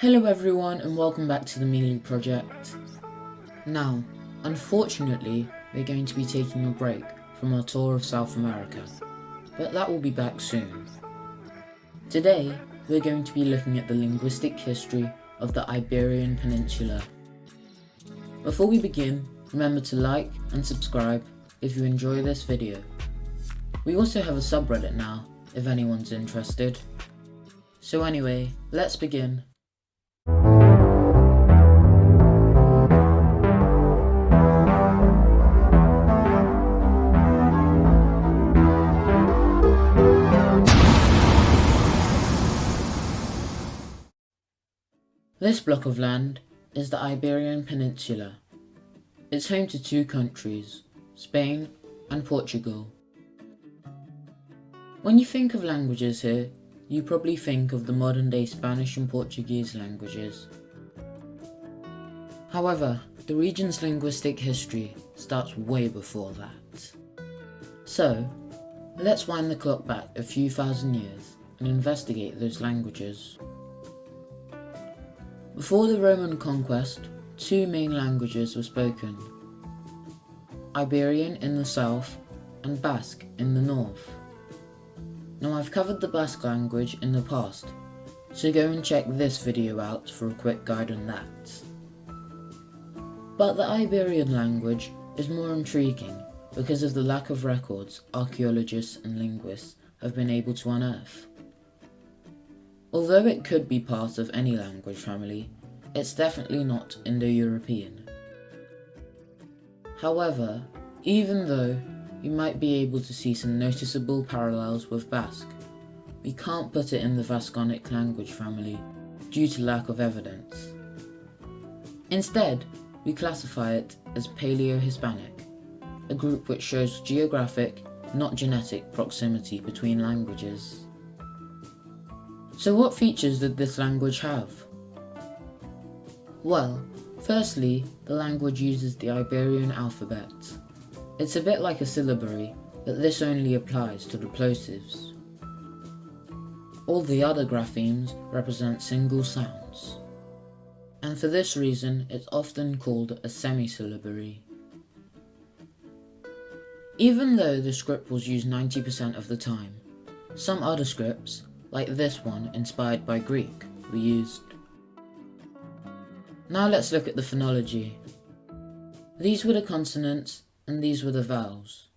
Hello everyone and welcome back to the Mealy Project. Now, unfortunately, we're going to be taking a break from our tour of South America, but that will be back soon. Today, we're going to be looking at the linguistic history of the Iberian Peninsula. Before we begin, remember to like and subscribe if you enjoy this video. We also have a subreddit now, if anyone's interested. So anyway, let's begin. This block of land is the Iberian Peninsula. It's home to two countries, Spain and Portugal. When you think of languages here, you probably think of the modern-day Spanish and Portuguese languages. However, the region's linguistic history starts way before that. So, let's wind the clock back a few thousand years and investigate those languages. Before the Roman conquest, two main languages were spoken: Iberian in the south and Basque in the north. Now I've covered the Basque language in the past, so go and check this video out for a quick guide on that. But the Iberian language is more intriguing because of the lack of records archaeologists and linguists have been able to unearth. Although it could be part of any language family, it's definitely not Indo-European. However, even though you might be able to see some noticeable parallels with Basque, we can't put it in the Vasconic language family due to lack of evidence. Instead, we classify it as Paleo-Hispanic, a group which shows geographic, not genetic proximity between languages. So what features did this language have? Well, firstly, the language uses the Iberian alphabet. It's a bit like a syllabary, but this only applies to the plosives. All the other graphemes represent single sounds, and for this reason it's often called a semi-syllabary. Even though the script was used 90% of the time, some other scripts, like this one inspired by Greek, were used. Now let's look at the phonology. These were the consonants and these were the vowels.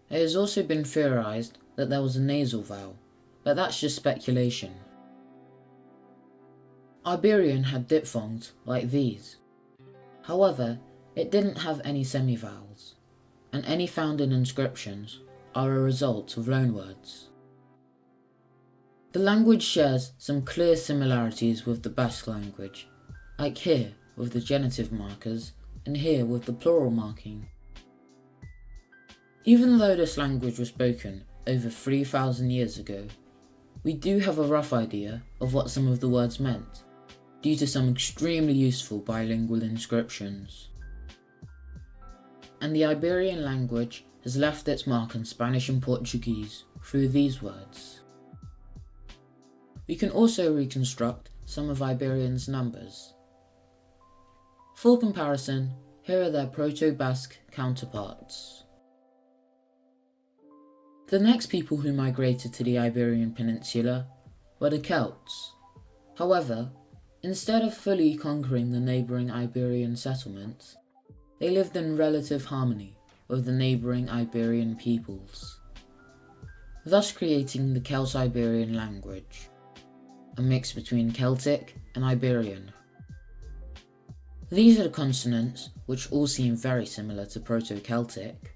It has also been theorized that there was a nasal vowel, but that's just speculation. Iberian had diphthongs like these. However, it didn't have any semivowels, and any found in inscriptions are a result of loanwords. The language shares some clear similarities with the Basque language, like here with the genitive markers and here with the plural marking. Even though this language was spoken over 3,000 years ago, we do have a rough idea of what some of the words meant, due to some extremely useful bilingual inscriptions. And the Iberian language has left its mark on Spanish and Portuguese through these words. We can also reconstruct some of Iberian's numbers. For comparison, here are their Proto-Basque counterparts. The next people who migrated to the Iberian Peninsula were the Celts. However, instead of fully conquering the neighbouring Iberian settlements, they lived in relative harmony with the neighbouring Iberian peoples, thus creating the Celt-Iberian language, a mix between Celtic and Iberian. These are the consonants, which all seem very similar to Proto-Celtic.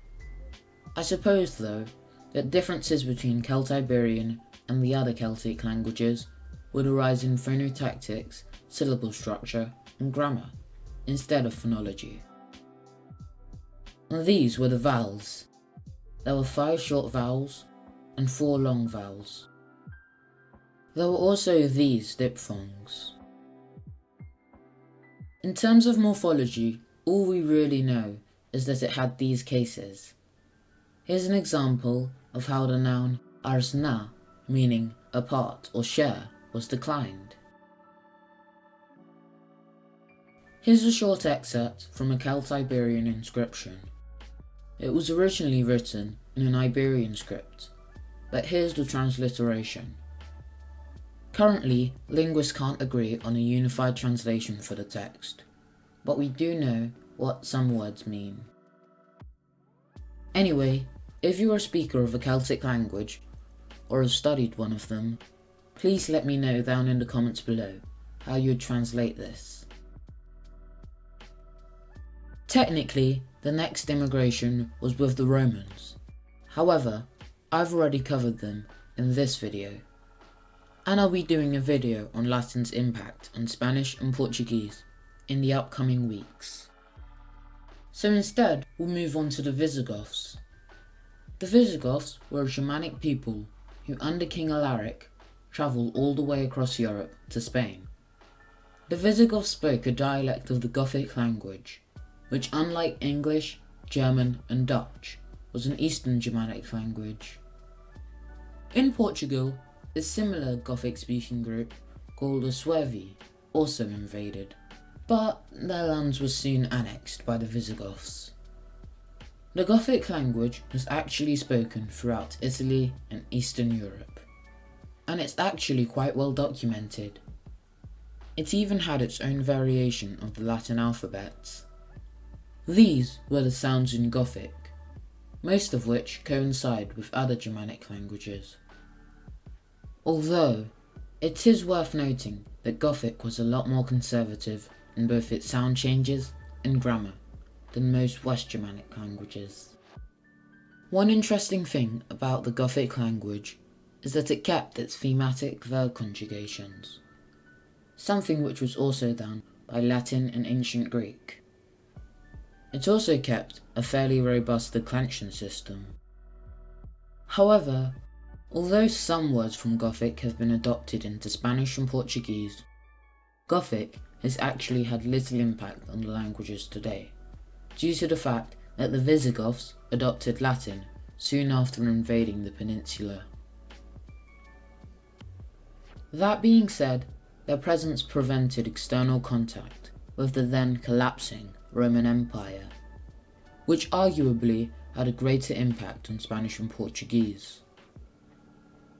I suppose, though, that differences between Celt-Iberian and the other Celtic languages would arise in phonotactics, syllable structure, and grammar, instead of phonology. And these were the vowels. There were 5 short vowels and 4 long vowels. There were also these diphthongs. In terms of morphology, all we really know is that it had these cases. Here's an example of how the noun arsna, meaning apart or share, was declined. Here's a short excerpt from a Celt-Iberian inscription. It was originally written in an Iberian script, but here's the transliteration. Currently, linguists can't agree on a unified translation for the text, but we do know what some words mean. Anyway, if you're a speaker of a Celtic language, or have studied one of them, please let me know down in the comments below how you'd translate this. Technically, the next immigration was with the Romans. However, I've already covered them in this video, and I'll be doing a video on Latin's impact on Spanish and Portuguese in the upcoming weeks. So instead, we'll move on to the Visigoths. The Visigoths were a Germanic people who, under King Alaric, travelled all the way across Europe to Spain. The Visigoths spoke a dialect of the Gothic language, which, unlike English, German and Dutch, was an Eastern Germanic language. In Portugal, a similar Gothic-speaking group called the Suevi also invaded, but their lands were soon annexed by the Visigoths. The Gothic language was actually spoken throughout Italy and Eastern Europe, and it's actually quite well documented. It even had its own variation of the Latin alphabets. These were the sounds in Gothic, most of which coincide with other Germanic languages. Although, it is worth noting that Gothic was a lot more conservative in both its sound changes and grammar than most West Germanic languages. One interesting thing about the Gothic language is that it kept its thematic verb conjugations, something which was also done by Latin and Ancient Greek. It also kept a fairly robust declension system. However, although some words from Gothic have been adopted into Spanish and Portuguese, Gothic has actually had little impact on the languages today, due to the fact that the Visigoths adopted Latin soon after invading the peninsula. That being said, their presence prevented external contact with the then collapsing Roman Empire, which arguably had a greater impact on Spanish and Portuguese.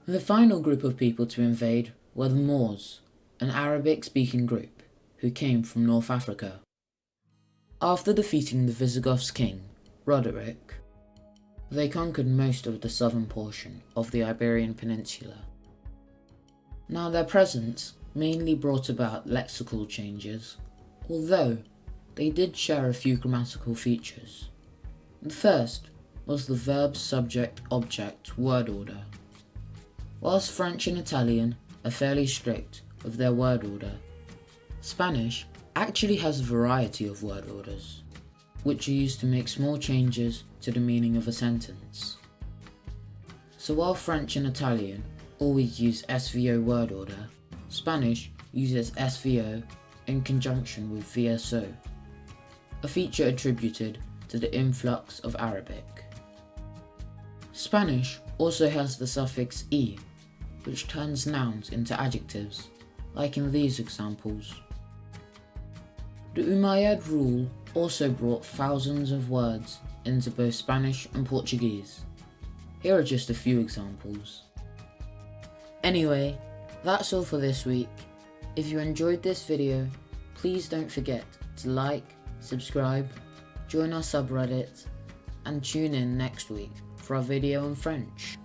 The final group of people to invade were the Moors, an Arabic-speaking group who came from North Africa. After defeating the Visigoths' king, Roderick, they conquered most of the southern portion of the Iberian Peninsula. Now their presence mainly brought about lexical changes, although they did share a few grammatical features. The first was the verb-subject-object word order. Whilst French and Italian are fairly strict with their word order, Spanish actually has a variety of word orders, which are used to make small changes to the meaning of a sentence. So while French and Italian always use SVO word order, Spanish uses SVO in conjunction with VSO, a feature attributed to the influx of Arabic. Spanish also has the suffix e, which turns nouns into adjectives, like in these examples. The Umayyad rule also brought thousands of words into both Spanish and Portuguese. Here are just a few examples. Anyway, that's all for this week. If you enjoyed this video, please don't forget to like, subscribe, join our subreddit, and tune in next week for our video in French.